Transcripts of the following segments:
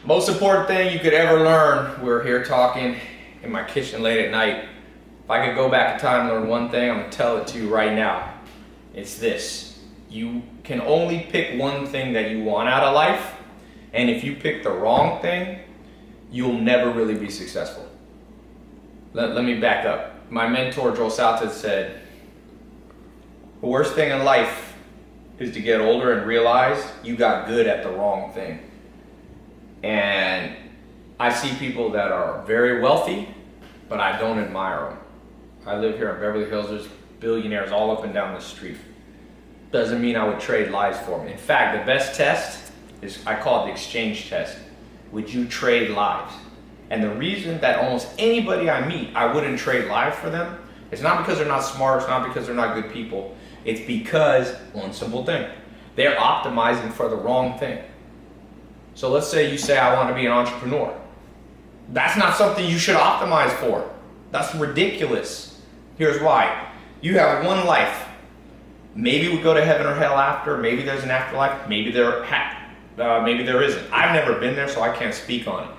Most important thing you could ever learn, we're here talking in my kitchen late at night. If I could go back in time and learn one thing, I'm gonna tell it to you right now. It's this: you can only pick one thing that you want out of life, and if you pick the wrong thing, you'll never really be successful. Let me back up. My mentor, Joel Salted, said, the worst thing in life is to get older and realize you got good at the wrong thing. And I see people that are very wealthy, but I don't admire them. I live here in Beverly Hills. There's billionaires all up and down the street. Doesn't mean I would trade lives for them. In fact, the best test is, I call it the exchange test. Would you trade lives? And the reason that almost anybody I meet, I wouldn't trade lives for them, it's not because they're not smart, it's not because they're not good people. It's because, one simple thing, they're optimizing for the wrong thing. So let's say you say, I want to be an entrepreneur. That's not something you should optimize for. That's ridiculous. Here's why. You have one life. Maybe we go to heaven or hell after, maybe there's an afterlife, maybe there isn't. I've never been there, so I can't speak on it.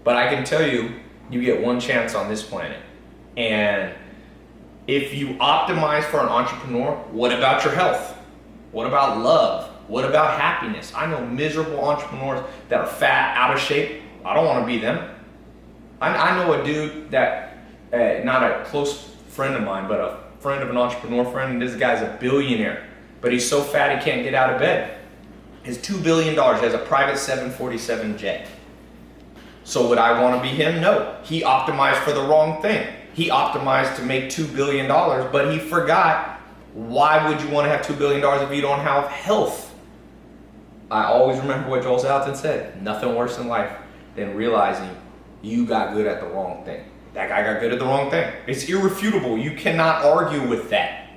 But I can tell you, you get one chance on this planet. And if you optimize for an entrepreneur, what about your health? What about love? What about happiness? I know miserable entrepreneurs that are fat, out of shape. I don't want to be them. I know a dude that, not a close friend of mine, but a friend of an entrepreneur friend, and this guy's a billionaire, but he's so fat he can't get out of bed. He's $2 billion, he has a private 747 jet. So would I want to be him? No. He optimized for the wrong thing. He optimized to make $2 billion, but he forgot, why would you want to have $2 billion if you don't have health? I always remember what Joel Salatin said, nothing worse in life than realizing you got good at the wrong thing. That guy got good at the wrong thing. It's irrefutable. You cannot argue with that.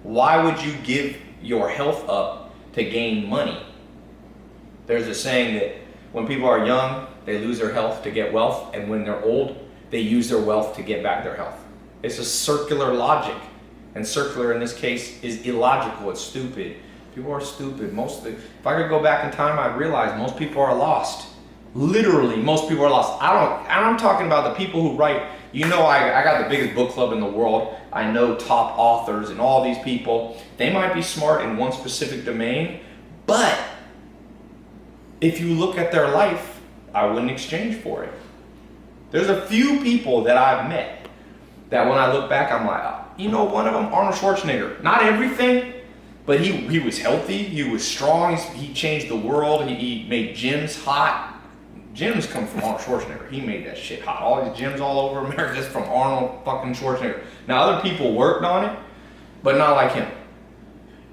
Why would you give your health up to gain money? There's a saying that when people are young, they lose their health to get wealth, and when they're old, they use their wealth to get back their health. It's a circular logic, and circular in this case is illogical. It's stupid. People are stupid. If I could go back in time, I'd realize most people are lost. Literally, most people are lost. I'm talking about the people who write. You know, I got the biggest book club in the world. I know top authors and all these people. They might be smart in one specific domain, but if you look at their life, I wouldn't exchange for it. There's a few people that I've met that when I look back, I'm like, you know, one of them, Arnold Schwarzenegger. Not everything, but he was healthy, he was strong, he changed the world, he made gyms hot. Gyms come from Arnold Schwarzenegger. He made that shit hot. All these gyms all over America just from Arnold fucking Schwarzenegger. Now other people worked on it, but not like him.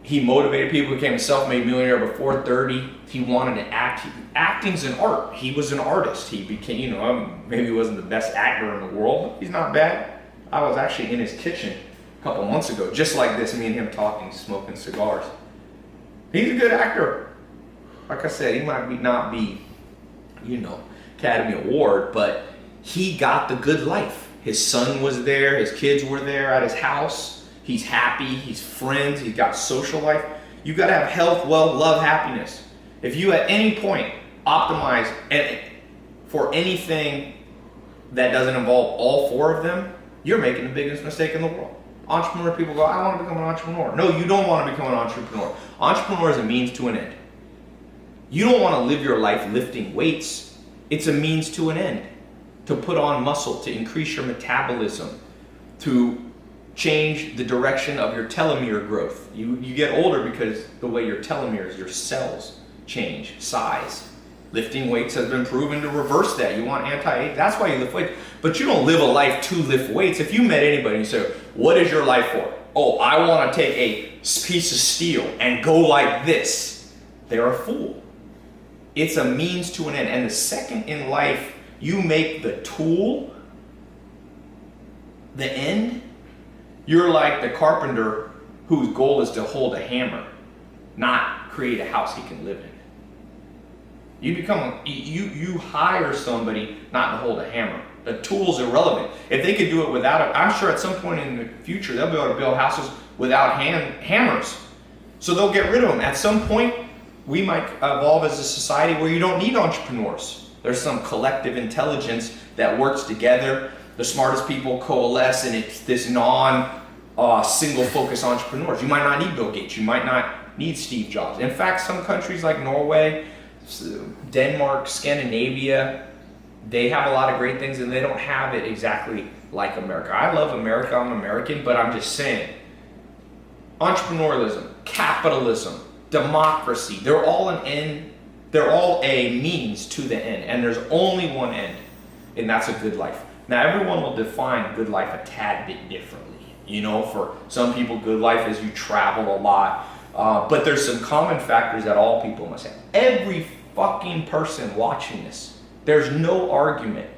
He motivated people, became a self-made millionaire before 30. He wanted to act. Acting's an art. He was an artist. He became, you know, maybe he wasn't the best actor in the world, but he's not bad. I was actually in his kitchen a couple months ago, just like this, me and him talking, smoking cigars. He's a good actor. Like I said, he might not be, you know, Academy Award, but he got the good life. His son was there, his kids were there at his house. He's happy, he's friends, he's got social life. You gotta have health, wealth, love, happiness. If you at any point optimize for anything that doesn't involve all four of them, you're making the biggest mistake in the world. Entrepreneur people go, I want to become an entrepreneur. No, you don't want to become an entrepreneur. Entrepreneur is a means to an end. You don't want to live your life lifting weights. It's a means to an end. To put on muscle, to increase your metabolism, to change the direction of your telomere growth. You get older because the way your telomeres, your cells change size. Lifting weights has been proven to reverse that. You want anti-age, that's why you lift weights. But you don't live a life to lift weights. If you met anybody and you say, what is your life for? Oh, I want to take a piece of steel and go like this. They're a fool. It's a means to an end. And the second in life you make the tool the end, you're like the carpenter whose goal is to hold a hammer, not create a house he can live in. You hire somebody not to hold a hammer. The tool's irrelevant. If they could do it without it, I'm sure at some point in the future they'll be able to build houses without hammers. So they'll get rid of them. At some point, we might evolve as a society where you don't need entrepreneurs. There's some collective intelligence that works together. The smartest people coalesce, and it's this single focus entrepreneurs. You might not need Bill Gates. You might not need Steve Jobs. In fact, some countries like Norway, Denmark, Scandinavia, they have a lot of great things, and they don't have it exactly like America. I love America, I'm American, but I'm just saying, entrepreneurialism, capitalism, democracy, they're all a means to the end, and there's only one end, and that's a good life. Now, everyone will define good life a tad bit differently. You know, for some people, good life is you travel a lot, but there's some common factors that all people must have. Every fucking person watching this, there's no argument.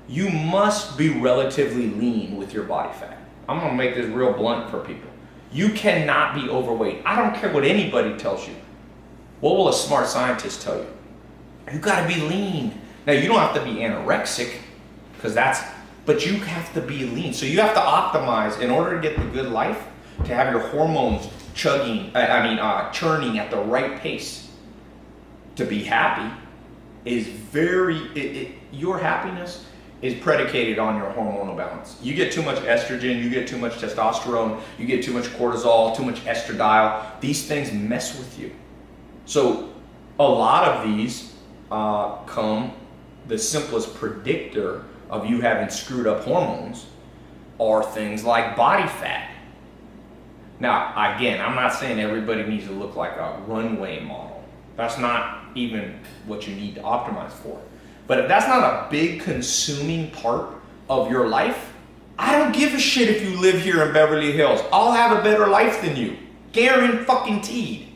You must be relatively lean with your body fat. I'm gonna make this real blunt for people. You cannot be overweight. I don't care what anybody tells you. What will a smart scientist tell you? You gotta be lean. Now, you don't have to be anorexic, but you have to be lean. So you have to optimize in order to get the good life, to have your hormones churning at the right pace. To be happy is your happiness is predicated on your hormonal balance. You get too much estrogen, you get too much testosterone, you get too much cortisol, too much estradiol. These things mess with you. So a lot of these the simplest predictor of you having screwed up hormones are things like body fat. Now, again, I'm not saying everybody needs to look like a runway model. That's not even what you need to optimize for. But if that's not a big consuming part of your life, I don't give a shit if you live here in Beverly Hills. I'll have a better life than you. Guaranteed.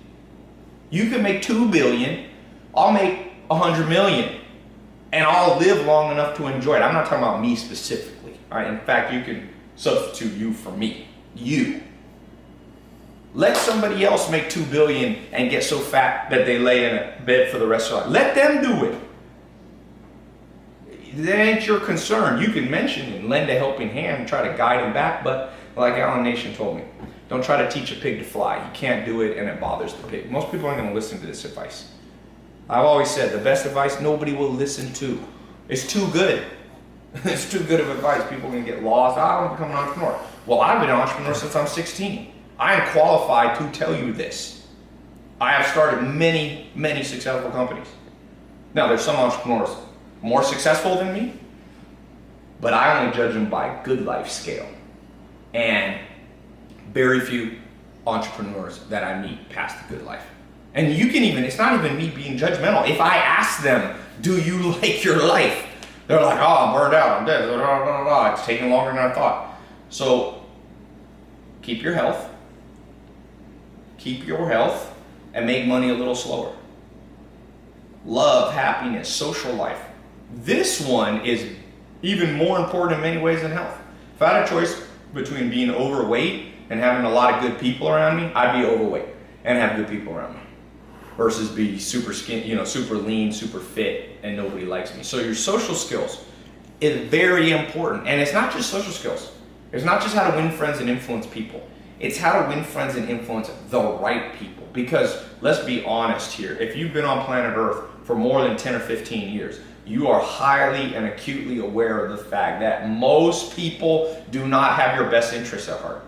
You can make $2 billion, I'll make 100 million. And I'll live long enough to enjoy it. I'm not talking about me specifically. All right? In fact, you can substitute you for me. You. Let somebody else make $2 billion and get so fat that they lay in a bed for the rest of their life. Let them do it. That ain't your concern. You can mention and lend a helping hand and try to guide them back, but like Alan Nation told me, don't try to teach a pig to fly. You can't do it and it bothers the pig. Most people aren't going to listen to this advice. I've always said the best advice nobody will listen to. It's too good. It's too good of advice. People are going to get lost. I want to become an entrepreneur. Well, I've been an entrepreneur since I'm 16. I am qualified to tell you this. I have started many, many successful companies. Now, there's some entrepreneurs more successful than me, but I only judge them by good life scale. And very few entrepreneurs that I meet past the good life. And you can even, it's not even me being judgmental. If I ask them, do you like your life? They're like, oh, I'm burned out, I'm dead, blah, blah, blah, blah. It's taking longer than I thought. So keep your health, and make money a little slower. Love, happiness, social life. This one is even more important in many ways than health. If I had a choice between being overweight and having a lot of good people around me, I'd be overweight and have good people around me versus be super super lean, super fit, and nobody likes me. So your social skills is very important. And it's not just social skills. It's not just how to win friends and influence people. It's how to win friends and influence the right people. Because let's be honest here, if you've been on planet Earth for more than 10 or 15 years, you are highly and acutely aware of the fact that most people do not have your best interests at heart.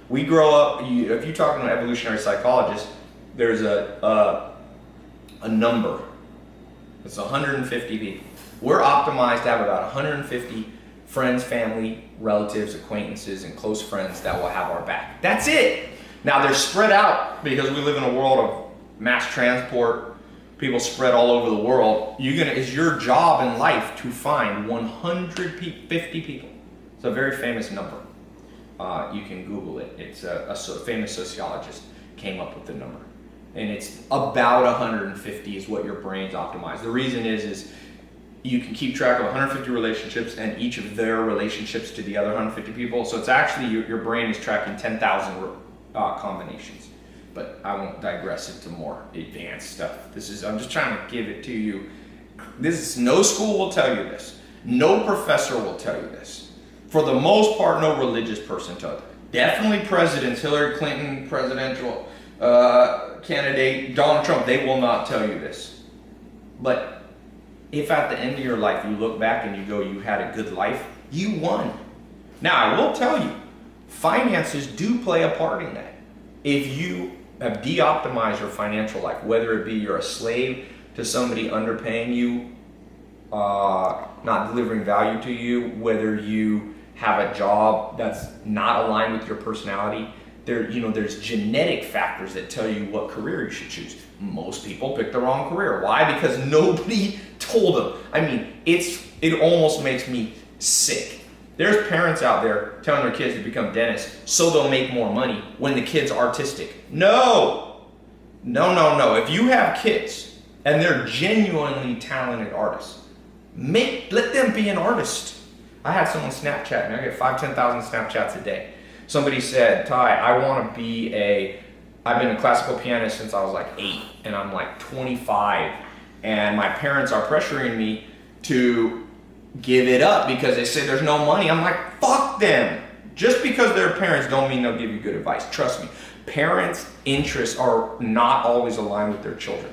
We grow up, if you're talking to an evolutionary psychologist, there's a number. It's 150 people. We're optimized to have about 150 friends, family, relatives, acquaintances, and close friends that will have our back. That's it. Now they're spread out because we live in a world of mass transport. People spread all over the world. It's your job in life to find 150 people. It's a very famous number. You can Google it. It's a famous sociologist came up with the number. And it's about 150 is what your brain's optimized. The reason is you can keep track of 150 relationships and each of their relationships to the other 150 people. So it's actually, your brain is tracking 10,000 combinations. But I won't digress into more advanced stuff. I'm just trying to give it to you. No school will tell you this. No professor will tell you this. For the most part, no religious person tells you. Definitely presidents, Hillary Clinton, presidential candidate, Donald Trump, they will not tell you this. But if at the end of your life you look back and you go, you had a good life, you won. Now, I will tell you, finances do play a part in that. If you have de-optimized your financial life, whether it be you're a slave to somebody underpaying you, not delivering value to you, whether you have a job that's not aligned with your personality, there's genetic factors that tell you what career you should choose. Most people pick the wrong career. Why? Because nobody told them. I mean, it almost makes me sick. There's parents out there telling their kids to become dentists so they'll make more money when the kid's artistic. No. If you have kids and they're genuinely talented artists, let them be an artist. I had someone Snapchat me. I get 5,000 to 10,000 Snapchats a day. Somebody said, Ty, I've been a classical pianist since I was like 8 and I'm like 25 and my parents are pressuring me to give it up because they say there's no money. I'm like, fuck them. Just because they're parents don't mean they'll give you good advice. Trust me. Parents' interests are not always aligned with their children.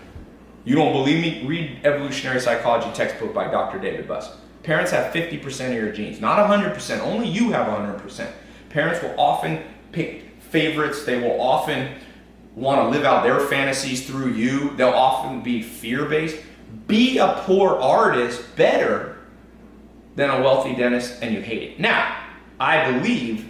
You don't believe me? Read Evolutionary Psychology textbook by Dr. David Buss. Parents have 50% of your genes, not 100%. Only you have 100%. Parents will often pick favorites. They will often want to live out their fantasies through you. They'll often be fear-based. Be a poor artist better than a wealthy dentist and you hate it. Now, I believe,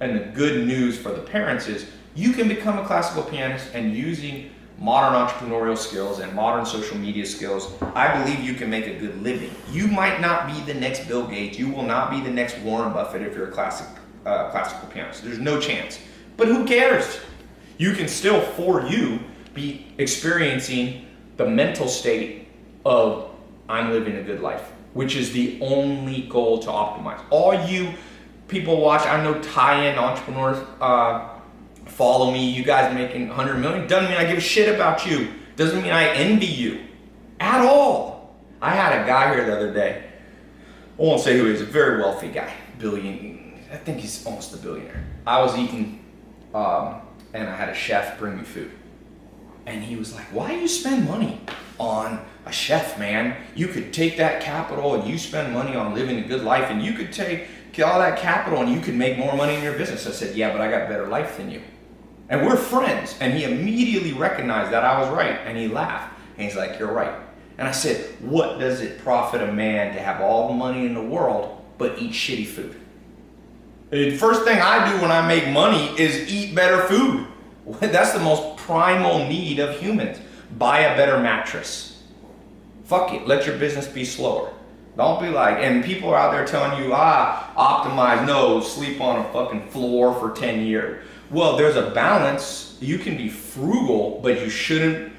and the good news for the parents is, you can become a classical pianist and using modern entrepreneurial skills and modern social media skills, I believe you can make a good living. You might not be the next Bill Gates. You will not be the next Warren Buffett if you're a classical pianist. There's no chance. But who cares? You can still, for you, be experiencing the mental state of I'm living a good life, which is the only goal to optimize. All you people watch, I know tie-in entrepreneurs, follow me, you guys making 100 million, doesn't mean I give a shit about you. Doesn't mean I envy you at all. I had a guy here the other day, I won't say who he is, a very wealthy guy, I think he's almost a billionaire. I was eating, and I had a chef bring me food. And he was like, why do you spend money on a chef, man? You could take that capital and you spend money on living a good life and you could take all that capital and you could make more money in your business. I said, yeah, but I got a better life than you. And we're friends. And he immediately recognized that I was right. And he laughed. And he's like, you're right. And I said, what does it profit a man to have all the money in the world but eat shitty food? The first thing I do when I make money is eat better food. That's the most primal need of humans. Buy a better mattress. Fuck it. Let your business be slower. Don't be like, and people are out there telling you, optimize, no, sleep on a fucking floor for 10 years. Well, there's a balance. You can be frugal, but you shouldn't.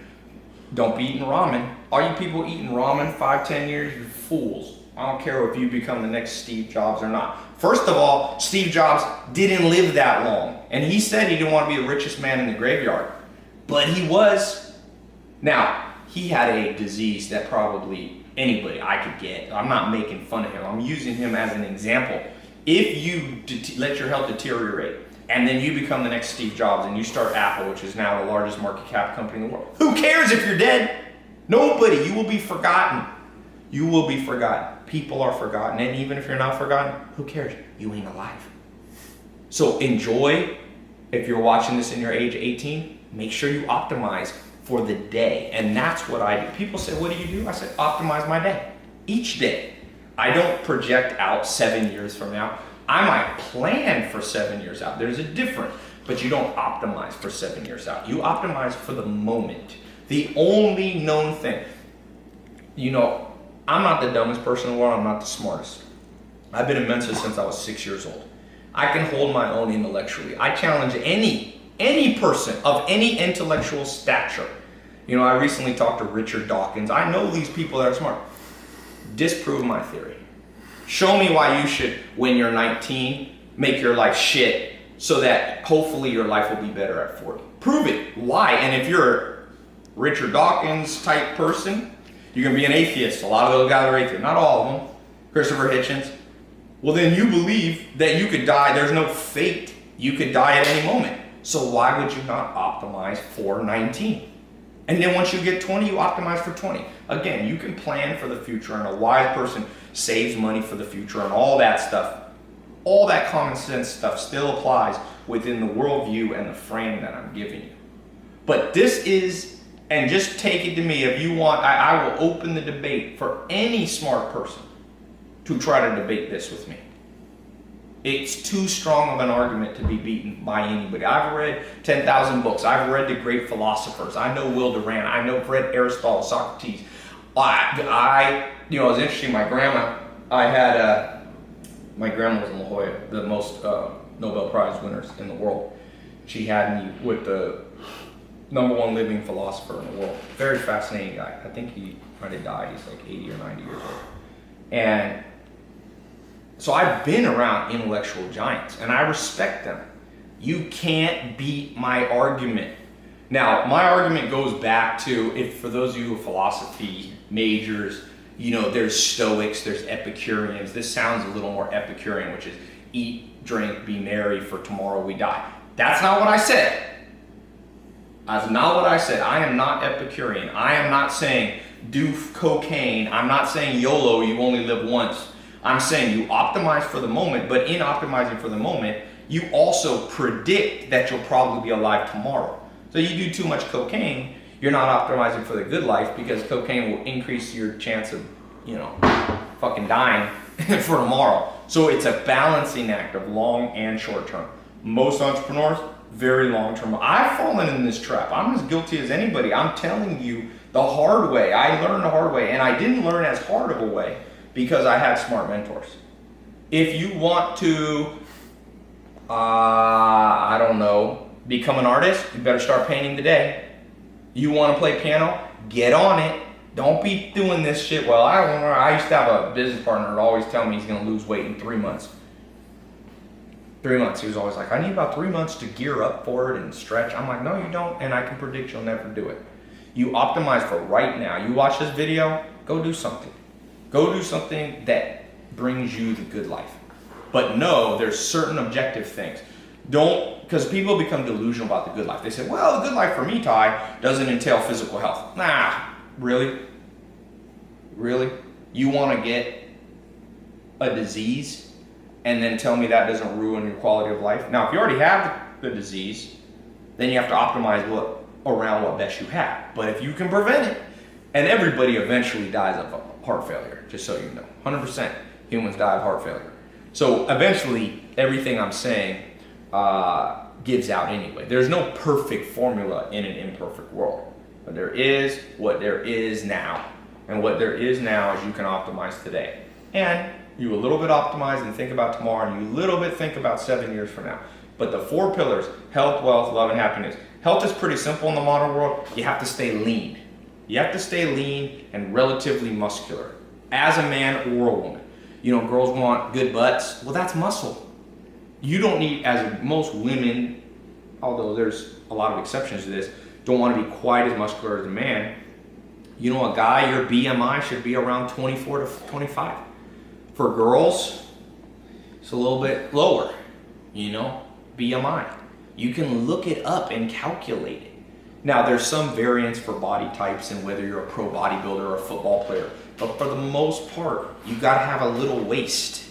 Don't be eating ramen. All you people eating ramen 5-10 years, you're fools. I don't care if you become the next Steve Jobs or not. First of all, Steve Jobs didn't live that long. And he said he didn't want to be the richest man in the graveyard. But he was. Now, he had a disease that probably anybody I could get. I'm not making fun of him. I'm using him as an example. If you let your health deteriorate, and then you become the next Steve Jobs and you start Apple, which is now the largest market cap company in the world. Who cares if you're dead? Nobody. You will be forgotten. You will be forgotten. People are forgotten. And even if you're not forgotten, who cares? You ain't alive. So enjoy. If you're watching this in your age 18, make sure you optimize for the day. And that's what I do. People say, what do you do? I said, optimize my day. Each day. I don't project out 7 years from now. I might plan for 7 years out. There's a difference, but you don't optimize for 7 years out. You optimize for the moment. The only known thing, I'm not the dumbest person in the world. I'm not the smartest. I've been in Mensa since I was 6 years old. I can hold my own intellectually. I challenge any person of any intellectual stature. I recently talked to Richard Dawkins. I know these people that are smart. Disprove my theory. Show me why you should, when you're 19, make your life shit so that hopefully your life will be better at 40. Prove it. Why? And if you're a Richard Dawkins type person, you're going to be an atheist. A lot of those guys are atheists. Not all of them. Christopher Hitchens. Well, then you believe that you could die. There's no fate. You could die at any moment. So why would you not optimize for 19? And then once you get 20, you optimize for 20. Again, you can plan for the future, and a wise person saves money for the future and all that stuff. All that common sense stuff still applies within the worldview and the frame that I'm giving you. But this is, and just take it to me if you want, I will open the debate for any smart person to try to debate this with me. It's too strong of an argument to be beaten by anybody. I've read 10,000 books. I've read the great philosophers. I know Will Durant. I've read Aristotle, Socrates. It was interesting. My grandma was in La Jolla, the most Nobel Prize winners in the world. She had me with the #1 living philosopher in the world. Very fascinating guy. I think he might have died. He's like 80 or 90 years old. And so I've been around intellectual giants, and I respect them. You can't beat my argument. Now, my argument goes back to, if for those of you who are philosophy majors, there's Stoics, there's Epicureans. This sounds a little more Epicurean, which is eat, drink, be merry, for tomorrow we die. That's not what I said. That's not what I said. I am not Epicurean. I am not saying do cocaine. I'm not saying YOLO, you only live once. I'm saying you optimize for the moment, but in optimizing for the moment, you also predict that you'll probably be alive tomorrow. So you do too much cocaine, you're not optimizing for the good life, because cocaine will increase your chance of, fucking dying for tomorrow. So it's a balancing act of long and short term. Most entrepreneurs, very long term. I've fallen in this trap. I'm as guilty as anybody. I'm telling you the hard way. I learned the hard way, and I didn't learn as hard of a way because I had smart mentors. If you want to, become an artist, you better start painting today. You want to play piano? Get on it. Don't be doing this shit. Well, I used to have a business partner that always tell me he's going to lose weight in 3 months. 3 months. He was always like, I need about 3 months to gear up for it and stretch. I'm like, no, you don't, and I can predict you'll never do it. You optimize for right now. You watch this video, go do something. Go do something that brings you the good life. But no, there's certain objective things. Because people become delusional about the good life. They say, well, the good life for me, Ty, doesn't entail physical health. Nah, really? Really? You want to get a disease and then tell me that doesn't ruin your quality of life? Now, if you already have the disease, then you have to optimize around what best you have. But if you can prevent it, and everybody eventually dies of heart failure, just so you know. 100% humans die of heart failure. So eventually, everything I'm saying gives out anyway. There's no perfect formula in an imperfect world. But there is what there is now. And what there is now is you can optimize today. And you a little bit optimize and think about tomorrow, and you a little bit think about 7 years from now. But the 4 pillars, health, wealth, love, and happiness. Health is pretty simple in the modern world. You have to stay lean. You have to stay lean and relatively muscular as a man or a woman. Girls want good butts. Well, that's muscle. You don't need, as most women, although there's a lot of exceptions to this, don't want to be quite as muscular as a man. A guy, your BMI should be around 24 to 25. For girls, it's a little bit lower, BMI. You can look it up and calculate it. Now, there's some variance for body types and whether you're a pro bodybuilder or a football player, but for the most part, you gotta have a little waist.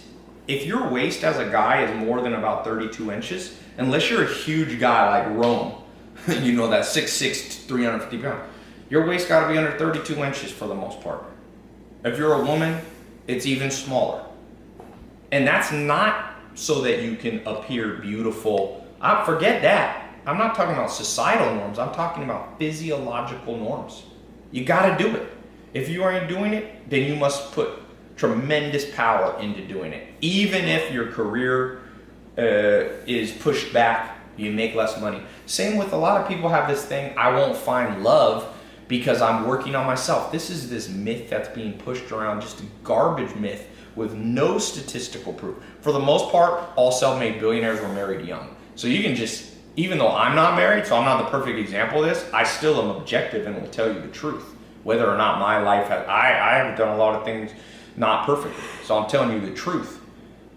If your waist as a guy is more than about 32 inches, unless you're a huge guy like Rome, that 6'6", 350 pounds, your waist gotta be under 32 inches for the most part. If you're a woman, it's even smaller. And that's not so that you can appear beautiful. Forget that. I'm not talking about societal norms. I'm talking about physiological norms. You gotta do it. If you aren't doing it, then you must put tremendous power into doing it. Even if your career is pushed back, you make less money. Same with a lot of people have this thing, I won't find love because I'm working on myself. This is this myth that's being pushed around, just a garbage myth with no statistical proof. For the most part, all self-made billionaires were married young. So you can just, even though I'm not married, so I'm not the perfect example of this, I still am objective and will tell you the truth. Whether or not my life has, I have done a lot of things not perfectly. So I'm telling you the truth.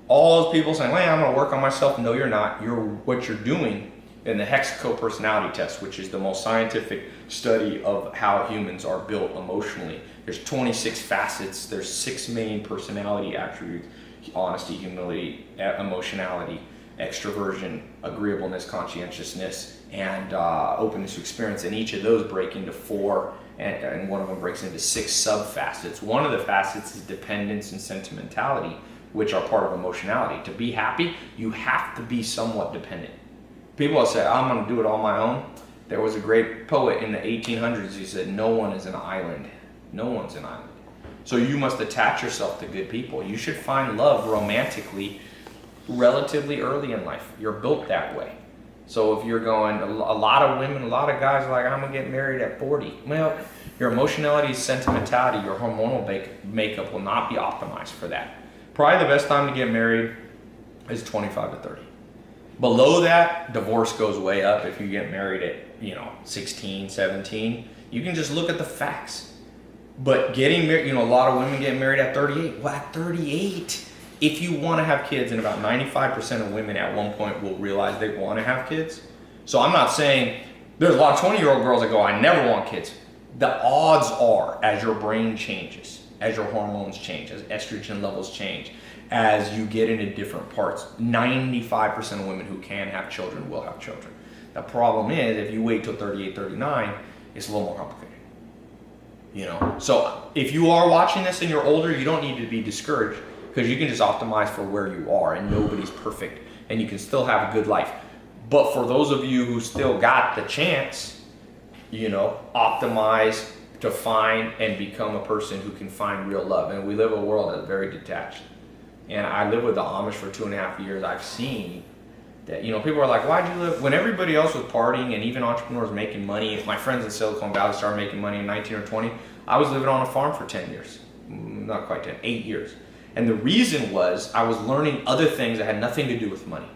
All those people saying, well, I'm gonna work on myself. No, you're not. What you're doing in the Hexaco personality test, which is the most scientific study of how humans are built emotionally. There's 26 facets. There's 6 main personality attributes: honesty, humility, emotionality, extroversion, agreeableness, conscientiousness, and openness to experience. And each of those break into 4, and one of them breaks into 6 sub-facets. One of the facets is dependence and sentimentality, which are part of emotionality. To be happy, you have to be somewhat dependent. People will say, I'm going to do it on my own. There was a great poet in the 1800s who said, no one is an island. No one's an island. So you must attach yourself to good people. You should find love romantically relatively early in life. You're built that way. So if you're going, a lot of women, a lot of guys are like, I'm going to get married at 40. Well, your emotionality, sentimentality, your hormonal makeup will not be optimized for that. Probably the best time to get married is 25 to 30. Below that, divorce goes way up if you get married at 16, 17. You can just look at the facts. But getting married, a lot of women get married at 38. Well, at 38, if you want to have kids, and about 95% of women at one point will realize they want to have kids. So I'm not saying, there's a lot of 20-year-old girls that go, I never want kids. The odds are, as your brain changes, as your hormones change, as estrogen levels change, as you get into different parts, 95% of women who can have children will have children. The problem is, if you wait till 38, 39, it's a little more complicated. So if you are watching this and you're older, you don't need to be discouraged, because you can just optimize for where you are, and nobody's perfect, and you can still have a good life. But for those of you who still got the chance, optimize to find and become a person who can find real love. And we live in a world that's very detached. And I lived with the Amish for 2.5 years. I've seen that, people are like, why'd you live? When everybody else was partying and even entrepreneurs making money, my friends in Silicon Valley started making money in 19 or 20, I was living on a farm for 10 years. Not quite 10, 8 years. And the reason was I was learning other things that had nothing to do with money.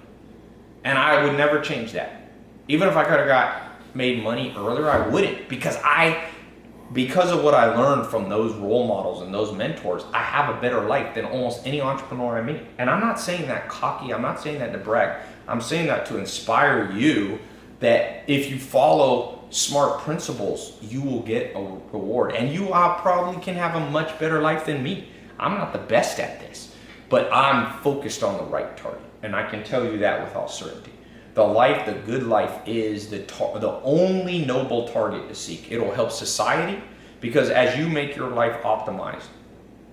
And I would never change that. Even if I could have made money earlier, I wouldn't, because of what I learned from those role models and those mentors, I have a better life than almost any entrepreneur I meet. And I'm not saying that cocky, I'm not saying that to brag. I'm saying that to inspire you that if you follow smart principles, you will get a reward. And you probably can have a much better life than me. I'm not the best at this, but I'm focused on the right target. And I can tell you that with all certainty. The good life is the only noble target to seek. It'll help society, because as you make your life optimized,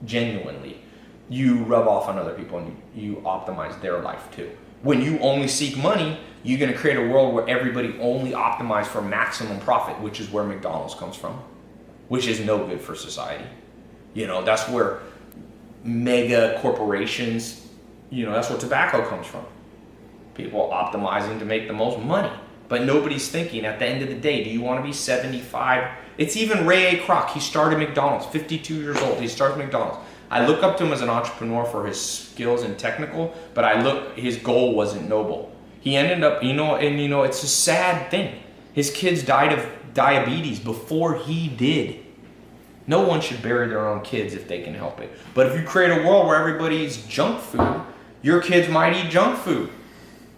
genuinely, you rub off on other people and you optimize their life too. When you only seek money, you're going to create a world where everybody only optimizes for maximum profit, which is where McDonald's comes from, which is no good for society. That's where mega corporations, that's where tobacco comes from. People optimizing to make the most money. But nobody's thinking, at the end of the day, do you want to be 75? It's even Ray A. Kroc. He started McDonald's, 52 years old. He started McDonald's. I look up to him as an entrepreneur for his skills and technical, but his goal wasn't noble. He ended up, it's a sad thing. His kids died of diabetes before he did. No one should bury their own kids if they can help it. But if you create a world where everybody eats junk food, your kids might eat junk food.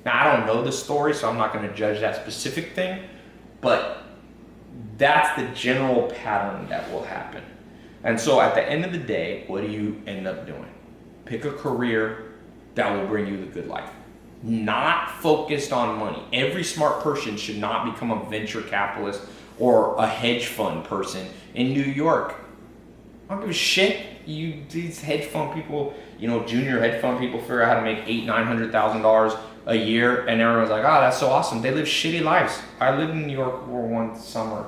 Now, I don't know the story, so I'm not going to judge that specific thing, but that's the general pattern that will happen. And so at the end of the day, what do you end up doing? Pick a career that will bring you the good life. Not focused on money. Every smart person should not become a venture capitalist or a hedge fund person in New York. I don't give a shit. These hedge fund people, junior hedge fund people figure out how to make $800,000-$900,000 a year, and everyone's like, oh, that's so awesome. They live shitty lives. I lived in New York for one summer.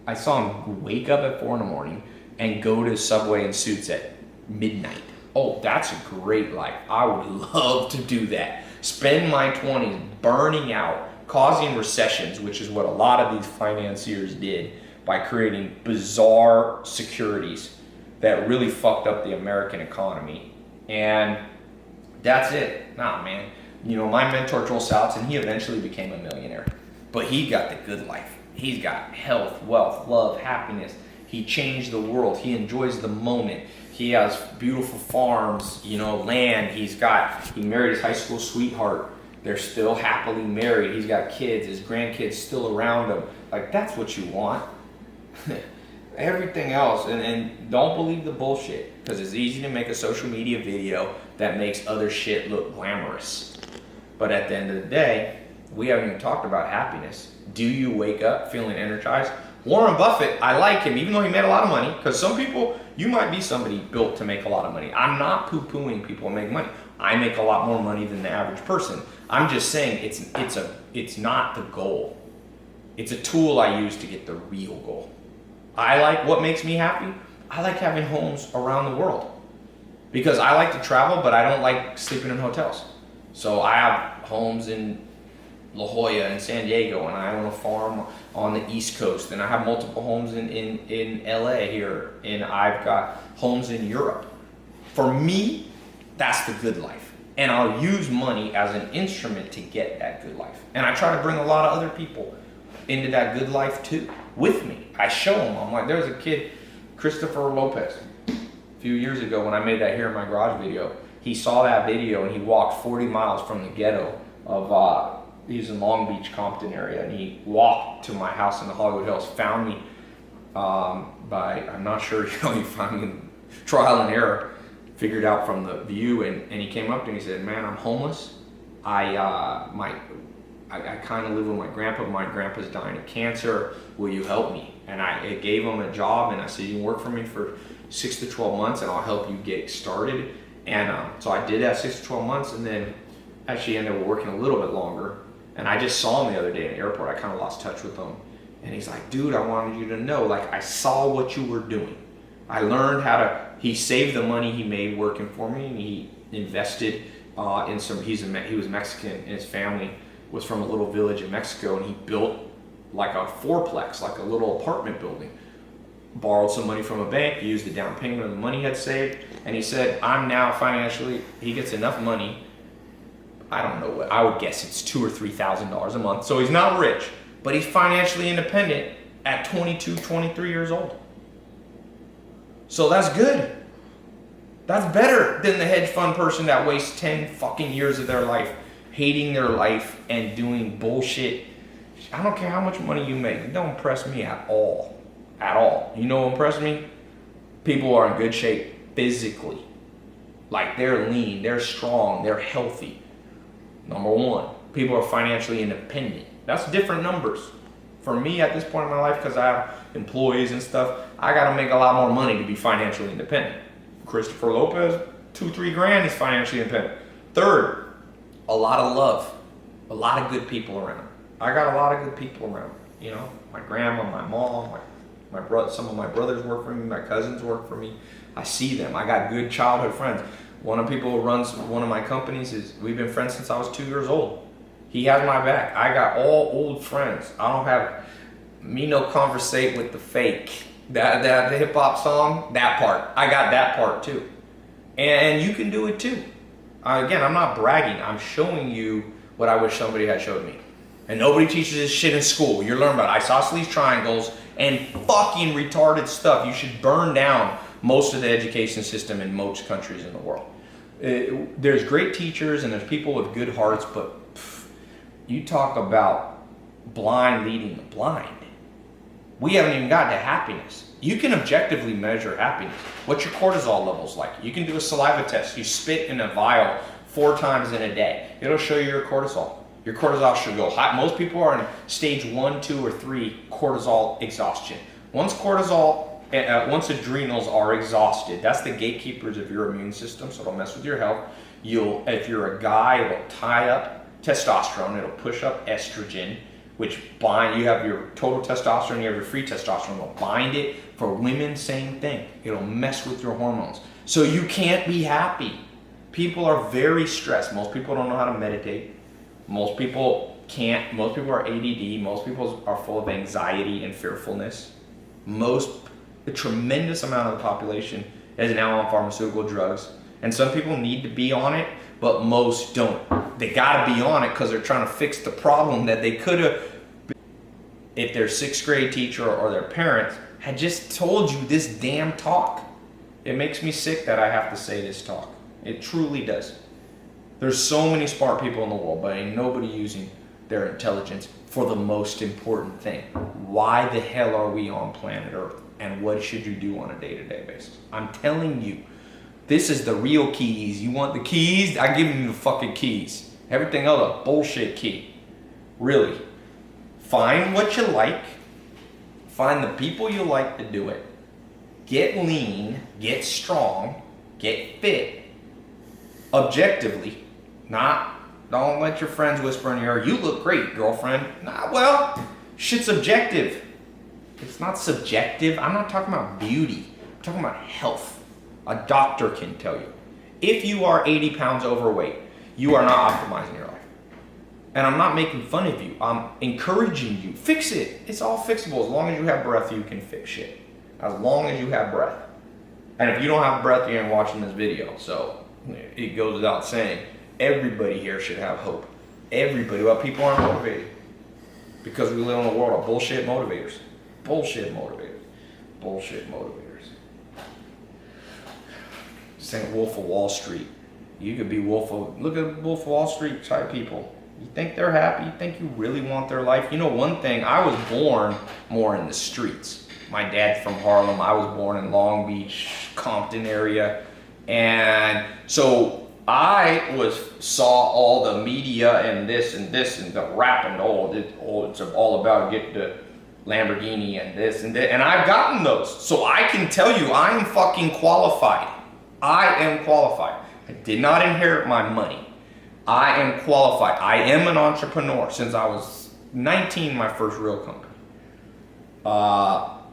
I saw them wake up at 4 a.m. and go to Subway in suits at midnight. Oh, that's a great life. I would love to do that. Spend my 20s burning out, causing recessions, which is what a lot of these financiers did by creating bizarre securities that really fucked up the American economy. And that's it. Nah, man. My mentor, Joel Salatin, he eventually became a millionaire. But he got the good life. He's got health, wealth, love, happiness. He changed the world. He enjoys the moment. He has beautiful farms, land. He married his high school sweetheart. They're still happily married. He's got kids. His grandkids still around him. Like, that's what you want. Everything else, and don't believe the bullshit, because it's easy to make a social media video that makes other shit look glamorous. But at the end of the day, we haven't even talked about happiness. Do you wake up feeling energized? Warren Buffett, I like him, even though he made a lot of money, because some people, you might be somebody built to make a lot of money. I'm not poo-pooing people who make money. I make a lot more money than the average person. I'm just saying it's not the goal. It's a tool I use to get the real goal. I like what makes me happy. I like having homes around the world because I like to travel, but I don't like sleeping in hotels. So I have homes in La Jolla and San Diego, and I own a farm on the East Coast, and I have multiple homes in LA here, and I've got homes in Europe. For me, that's the good life. And I'll use money as an instrument to get that good life. And I try to bring a lot of other people into that good life too, with me. I show them. I'm like, there's a kid, Christopher Lopez, a few years ago when I made that Here in My Garage video. He saw that video and he walked 40 miles from the ghetto of, he's in Long Beach, Compton area, and he walked to my house in the Hollywood Hills, found me I'm not sure, he found me trial and error, figured out from the view, and he came up to me and he said, man, I'm homeless. I kind of live with my grandpa. My grandpa's dying of cancer. Will you help me? And I gave him a job, and I said, you can work for me for 6 to 12 months, and I'll help you get started. And so I did that 6 to 12 months, and then actually ended up working a little bit longer. And I just saw him the other day in the airport. I kind of lost touch with him. And he's like, dude, I wanted you to know, like, I saw what you were doing. I learned how to, he saved the money he made working for me, and he invested in some, he was Mexican, and his family was from a little village in Mexico, and he built like a fourplex, like a little apartment building. Borrowed some money from a bank, used the down payment of the money he had saved, and he said, I'm now financially, he gets enough money, I don't know what, I would guess it's $2,000 or $3,000 a month, so he's not rich, but he's financially independent at 22, 23 years old. So that's good. That's better than the hedge fund person that wastes 10 fucking years of their life hating their life and doing bullshit. I don't care how much money you make. It don't impress me at all. At all. You know what impresses me? People are in good shape physically. Like, they're lean, they're strong, they're healthy. Number one, people are financially independent. That's different numbers. For me at this point in my life, because I have employees and stuff, I gotta make a lot more money to be financially independent. Christopher Lopez, 2-3 grand, he's financially independent. Third, a lot of love, a lot of good people around. I got a lot of good people around. You know, my grandma, my mom, my brother. Some of my brothers work for me. My cousins work for me. I see them. I got good childhood friends. One of the people who runs one of my companies we've been friends since I was 2 years old. He has my back. I got all old friends. I don't have me no conversate with the fake. The hip hop song, that part. I got that part too. And you can do it too. Again, I'm not bragging. I'm showing you what I wish somebody had showed me. And nobody teaches this shit in school. You learn about isosceles triangles and fucking retarded stuff. You should burn down most of the education system in most countries in the world. There's great teachers and there's people with good hearts, but you talk about blind leading the blind. We haven't even gotten to happiness. You can objectively measure happiness. What's your cortisol levels like? You can do a saliva test. You spit in a vial 4 times in a day. It'll show you your cortisol. Your cortisol should go high. Most people are in stage 1, 2, or 3 cortisol exhaustion. Once adrenals are exhausted, that's the gatekeepers of your immune system, so it'll mess with your health. If you're a guy, it'll tie up testosterone, it'll push up estrogen, which you have your total testosterone, you have your free testosterone, it'll bind it. For women, same thing. It'll mess with your hormones. So you can't be happy. People are very stressed. Most people don't know how to meditate. Most people can't. Most people are ADD. Most people are full of anxiety and fearfulness. A tremendous amount of the population is now on pharmaceutical drugs. And some people need to be on it, but most don't. They gotta be on it because they're trying to fix the problem that they could have, if their 6th grade teacher or their parents had just told you this damn talk. It makes me sick that I have to say this talk. It truly does. There's so many smart people in the world, but ain't nobody using their intelligence for the most important thing. Why the hell are we on planet Earth? And what should you do on a day-to-day basis? I'm telling you, this is the real keys. You want the keys? I give you the fucking keys. Everything else a bullshit key. Really. Find what you like. Find the people you like to do it. Get lean, get strong, get fit. Objectively. Don't let your friends whisper in your ear, you look great, girlfriend. Nah, well, shit's objective. It's not subjective. I'm not talking about beauty. I'm talking about health. A doctor can tell you. If you are 80 pounds overweight, you are not optimizing your life. And I'm not making fun of you. I'm encouraging you. Fix it. It's all fixable. As long as you have breath, you can fix shit. As long as you have breath. And if you don't have breath, you ain't watching this video. So it goes without saying, everybody here should have hope. Everybody. Well, people aren't motivated. Because we live in a world of bullshit motivators. Bullshit motivators. Bullshit motivators. Saying Wolf of Wall Street. You could be look at Wolf of Wall Street type people. You think they're happy? You think you really want their life? You know one thing, I was born more in the streets. My dad's from Harlem. I was born in Long Beach, Compton area. And so I saw all the media and this and the rap and it's all about get the Lamborghini and this and that. And I've gotten those. So I can tell you I am fucking qualified. I am qualified. I did not inherit my money. I am qualified. I am an entrepreneur since I was 19, my first real company.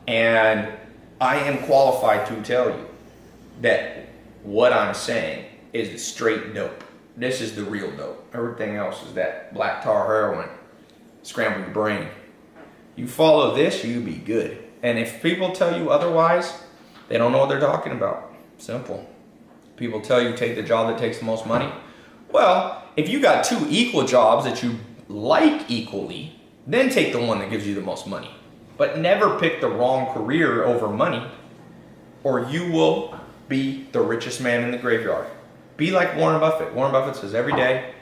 And I am qualified to tell you that what I'm saying is straight dope. This is the real dope. Everything else is that black tar heroin, scramble your brain. You follow this, you be good. And if people tell you otherwise, they don't know what they're talking about. Simple. People tell you take the job that takes the most money. Well, if you got two equal jobs that you like equally, then take the one that gives you the most money. But never pick the wrong career over money, or you will be the richest man in the graveyard. Be like Warren Buffett. Warren Buffett says every day,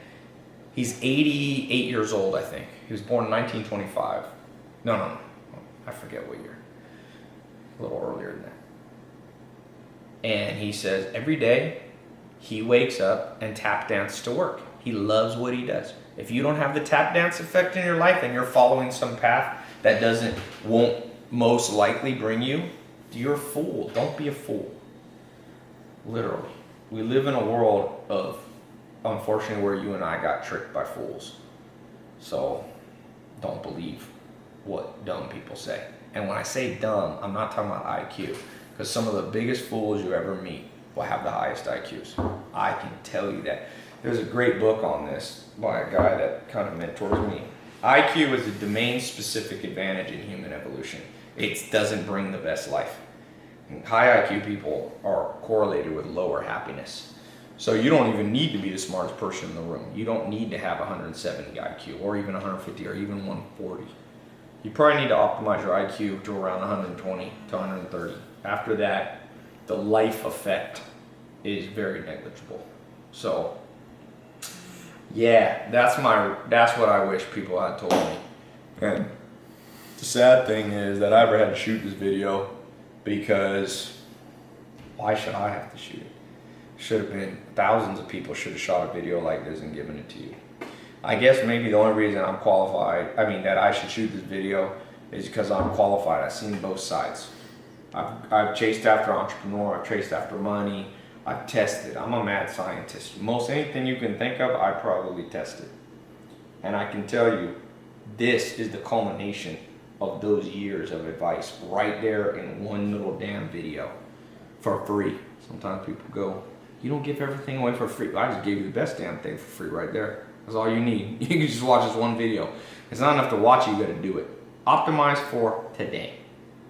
he's 88 years old, I think. He was born in 1925. No. I forget what year. A little earlier than that. And he says every day he wakes up and tap dances to work. He loves what he does. If you don't have the tap dance effect in your life and you're following some path that won't most likely bring you, you're a fool. Don't be a fool. Literally. We live in a world of, unfortunately, where you and I got tricked by fools. So don't believe what dumb people say. And when I say dumb, I'm not talking about IQ. Because some of the biggest fools you ever meet will have the highest IQs. I can tell you that. There's a great book on this by a guy that kind of mentors me. IQ is a domain-specific advantage in human evolution. It doesn't bring the best life. And high IQ people are correlated with lower happiness. So you don't even need to be the smartest person in the room. You don't need to have 170 IQ or even 150 or even 140. You probably need to optimize your IQ to around 120 to 130. After that, the life effect is very negligible. So, yeah, that's what I wish people had told me. And the sad thing is that I ever had to shoot this video because why should I have to shoot it? Should have been thousands of people should have shot a video like this and given it to you. I guess maybe the only reason I'm qualified, that I should shoot this video is because I'm qualified. I've seen both sides. I've chased after entrepreneur, I've chased after money, I've tested. I'm a mad scientist. Most anything you can think of, I probably tested. And I can tell you, this is the culmination of those years of advice right there in one little damn video for free. Sometimes people go, you don't give everything away for free. I just gave you the best damn thing for free right there. That's all you need. You can just watch this one video. It's not enough to watch it, you gotta do it. Optimize for today.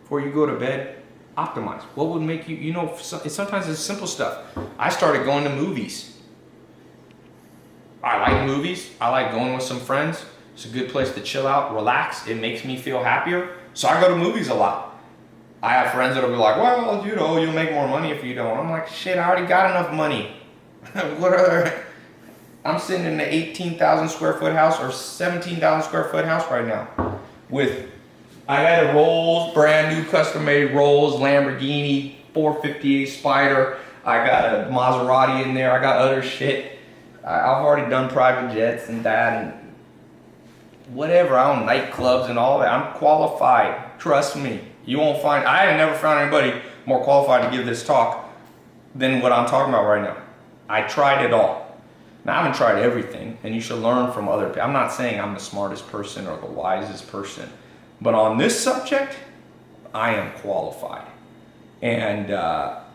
Before you go to bed, optimize. What would make you, sometimes it's simple stuff. I started going to movies. I like movies. I like going with some friends. It's a good place to chill out, relax. It makes me feel happier. So I go to movies a lot. I have friends that'll be like, well, you'll make more money if you don't. I'm like, shit, I already got enough money. I'm sitting in an 18,000 square foot house or 17,000 square foot house right now with, I got a Rolls, brand new custom made Rolls, Lamborghini, 458 Spider. I got a Maserati in there. I got other shit. I've already done private jets and that and whatever. I own nightclubs and all that. I'm qualified. Trust me. You won't find, I have never found anybody more qualified to give this talk than what I'm talking about right now. I tried it all. Now, I haven't tried everything, and you should learn from other people. I'm not saying I'm the smartest person or the wisest person, but on this subject, I am qualified. And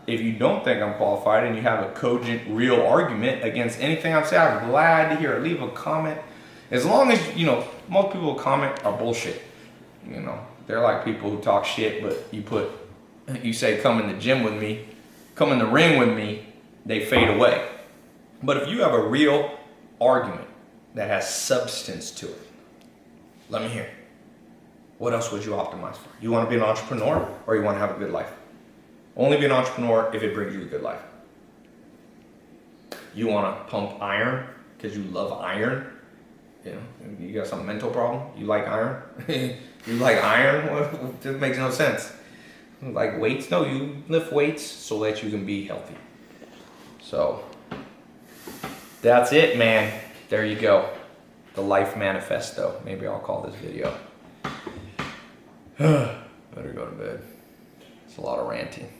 if you don't think I'm qualified and you have a cogent, real argument against anything I'm saying, I'm glad to hear it. Leave a comment. As long as, you know, most people who comment are bullshit. You know, they're like people who talk shit, but you say, come in the gym with me, come in the ring with me, they fade away. But if you have a real argument that has substance to it, let me hear it. What else would you optimize for? You want to be an entrepreneur or you want to have a good life? Only be an entrepreneur if it brings you a good life. You want to pump iron because you love iron? You know, you got some mental problem? You like iron? You like iron? Well, it makes no sense. Like weights? No, you lift weights so that you can be healthy. So, that's it, man. There you go. The life manifesto. Maybe I'll call this video. Better go to bed. It's a lot of ranting.